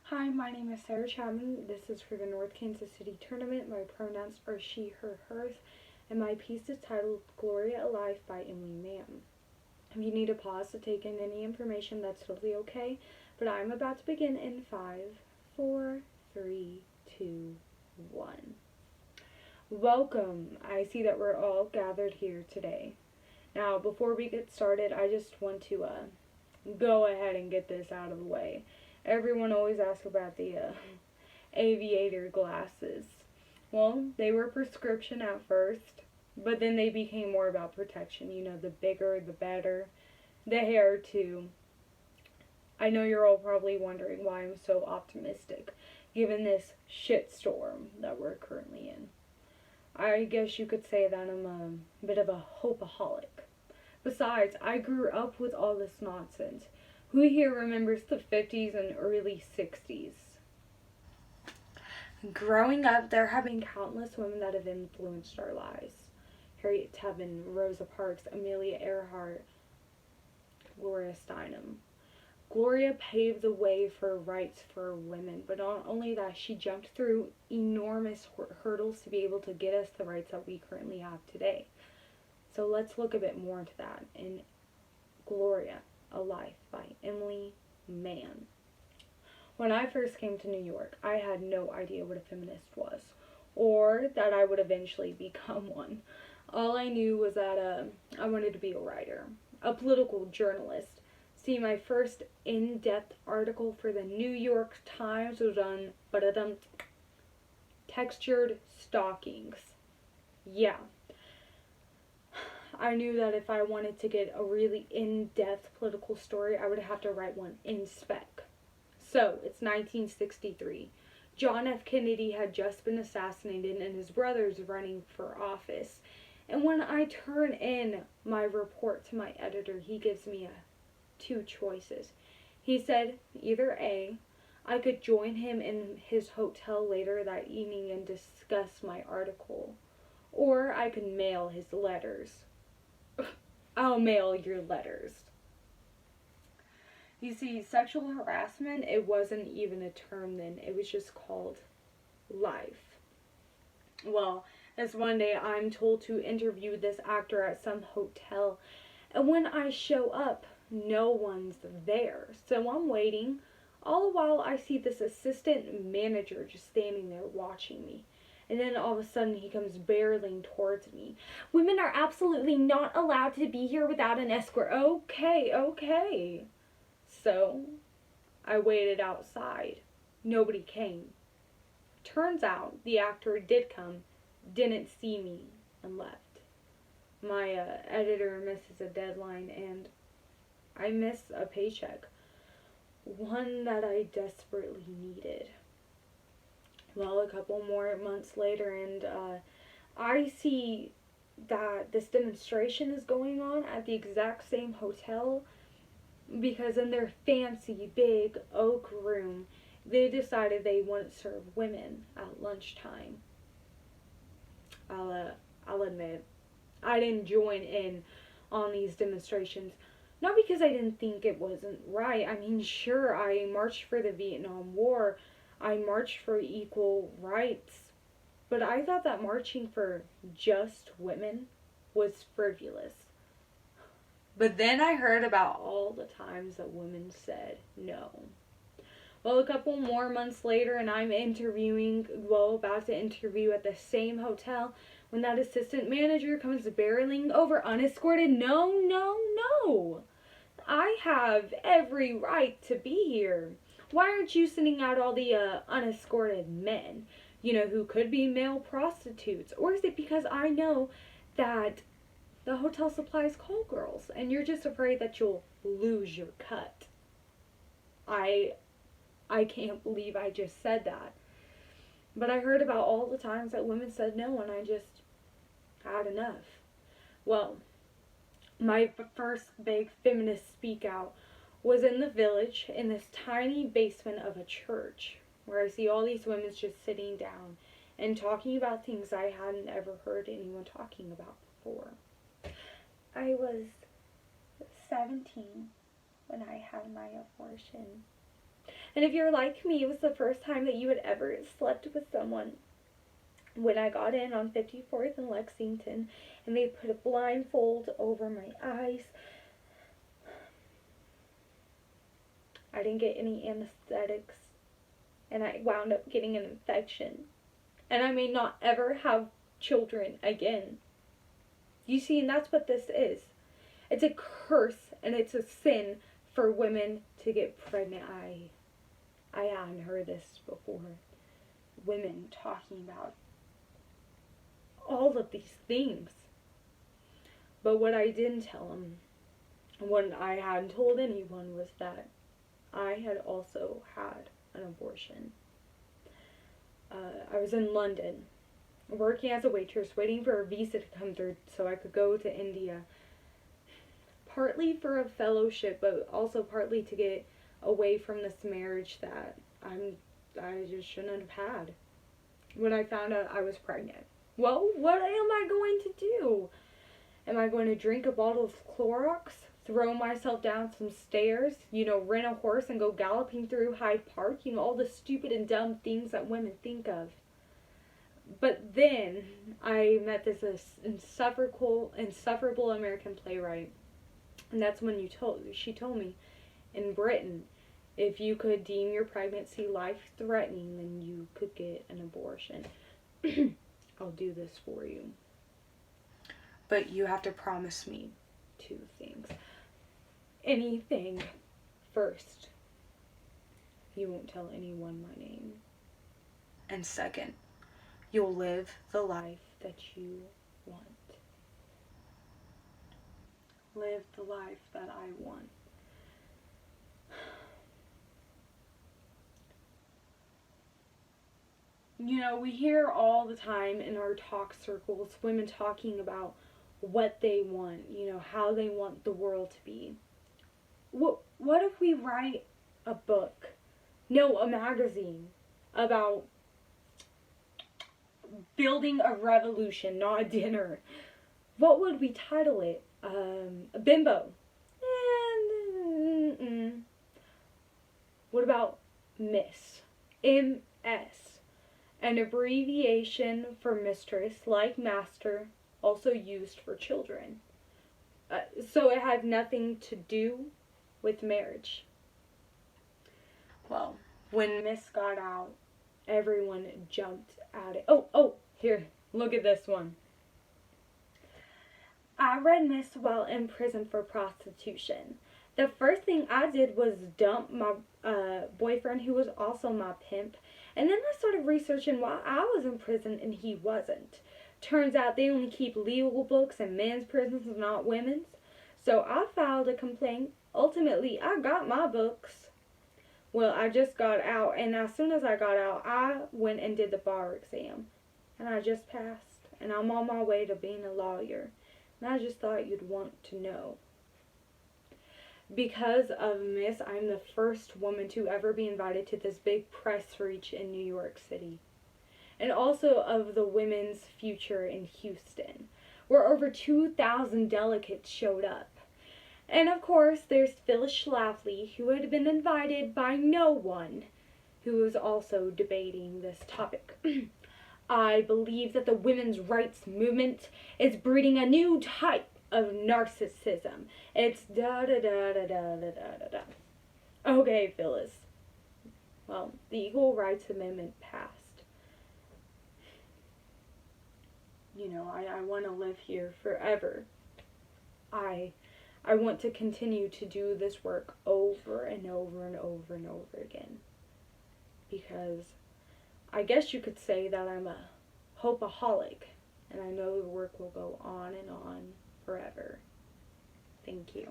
Hi, my name is Sarah Chapman. This is for the North Kansas City tournament. My pronouns are she, her, hers, and my piece is titled Gloria Alive by Emily Mann. If you need a pause to take in any information, that's totally okay, but I'm about to begin in 5, 4, 3, 2, 1. Welcome. I see that we're all gathered here today. Now, before we get started, I just want to go ahead and get this out of the way. Everyone always asks about the aviator glasses. Well, they were prescription at first, but then they became more about protection. You know, the bigger, the better. The hair, too. I know you're all probably wondering why I'm so optimistic, given this shitstorm that we're currently in. I guess you could say that I'm a bit of a hopeaholic. Besides, I grew up with all this nonsense. Who here remembers the 50s and early 60s? Growing up, there have been countless women that have influenced our lives. Harriet Tubman, Rosa Parks, Amelia Earhart, Gloria Steinem. Gloria paved the way for rights for women, but not only that, she jumped through enormous hurdles to be able to get us the rights that we currently have today. So let's look a bit more into that in Gloria Alive by Emily Mann. When I first came to New York, I had no idea what a feminist was, or that I would eventually become one. All I knew was that I wanted to be a writer, a political journalist. See, my first in-depth article for the New York Times was on textured stockings. Yeah. I knew that if I wanted to get a really in-depth political story, I would have to write one in spec. So, it's 1963. John F. Kennedy had just been assassinated and his brother's running for office. And when I turn in my report to my editor, he gives me two choices. He said either A, I could join him in his hotel later that evening and discuss my article, or I could mail his letters. I'll mail your letters. You see, sexual harassment, it wasn't even a term then. It was just called life. Well, this one day I'm told to interview this actor at some hotel, and when I show up, no one's there. So I'm waiting. All the while I see this assistant manager just standing there watching me. And then all of a sudden he comes barreling towards me. Women are absolutely not allowed to be here without an escort. Okay. So I waited outside. Nobody came. Turns out the actor did come, didn't see me, and left. My editor misses a deadline and I miss a paycheck. One that I desperately needed. Well, a couple more months later, and I see that this demonstration is going on at the exact same hotel because in their fancy big oak room, they decided they wouldn't serve women at lunchtime. I'll admit, I didn't join in on these demonstrations. Not because I didn't think it wasn't right. I mean, sure, I marched for the Vietnam War. I marched for equal rights. But I thought that marching for just women was frivolous. But then I heard about all the times that women said no. Well, a couple more months later, and I'm about to interview at the same hotel when that assistant manager comes barreling over unescorted. No. I have every right to be here. Why aren't you sending out all the unescorted men, who could be male prostitutes? Or is it because I know that the hotel supplies call girls and you're just afraid that you'll lose your cut? I can't believe I just said that. But I heard about all the times that women said no and I just had enough. Well, my first big feminist speak out was in the village in this tiny basement of a church where I see all these women just sitting down and talking about things I hadn't ever heard anyone talking about before. I was 17 when I had my abortion. And if you're like me, it was the first time that you had ever slept with someone. When I got in on 54th and Lexington, and they put a blindfold over my eyes, I didn't get any anesthetics, and I wound up getting an infection. And I may not ever have children again. You see, and that's what this is. It's a curse, and it's a sin for women to get pregnant. I hadn't heard this before. Women talking about all of these things. But what I didn't tell them, what I hadn't told anyone, was that I had also had an abortion. I was in London, working as a waitress, waiting for a visa to come through so I could go to India. Partly for a fellowship, but also partly to get away from this marriage that I just shouldn't have had. When I found out I was pregnant, well, what am I going to do? Am I going to drink a bottle of Clorox, throw myself down some stairs, rent a horse and go galloping through Hyde Park, all the stupid and dumb things that women think of? But then I met this insufferable American playwright, and that's when she told me, in Britain, if you could deem your pregnancy life-threatening, then you could get an abortion. I'll do this for you. But you have to promise me 2 things. Anything. First, you won't tell anyone my name. And second, you'll live the life that you want. Live the life that I want. We hear all the time in our talk circles women talking about what they want, how they want the world to be. What if we write a book, a magazine, about building a revolution, not a dinner? What would we title it? Bimbo. What about Miss? MS. An abbreviation for mistress, like master, also used for children. So it had nothing to do with marriage. Well, when Miss got out, everyone jumped at it. Oh, here, look at this one. I read Miss while in prison for prostitution. The first thing I did was dump my boyfriend, who was also my pimp, and then I started researching why I was in prison and he wasn't. Turns out they only keep legal books in men's prisons and not women's. So I filed a complaint. Ultimately, I got my books. Well, I just got out, and as soon as I got out, I went and did the bar exam. And I just passed, and I'm on my way to being a lawyer. And I just thought you'd want to know. Because of Miss, I'm the first woman to ever be invited to this big press reach in New York City. And also of the women's future in Houston, where over 2,000 delegates showed up. And of course, there's Phyllis Schlafly, who had been invited by no one, who was also debating this topic. I believe that the women's rights movement is breeding a new type of narcissism. It's da-da-da-da-da-da-da-da. Okay, Phyllis. Well, the Equal Rights Amendment passed. I want to live here forever. I want to continue to do this work over and over and over and over again. Because I guess you could say that I'm a hopeaholic, and I know the work will go on and on forever. Thank you.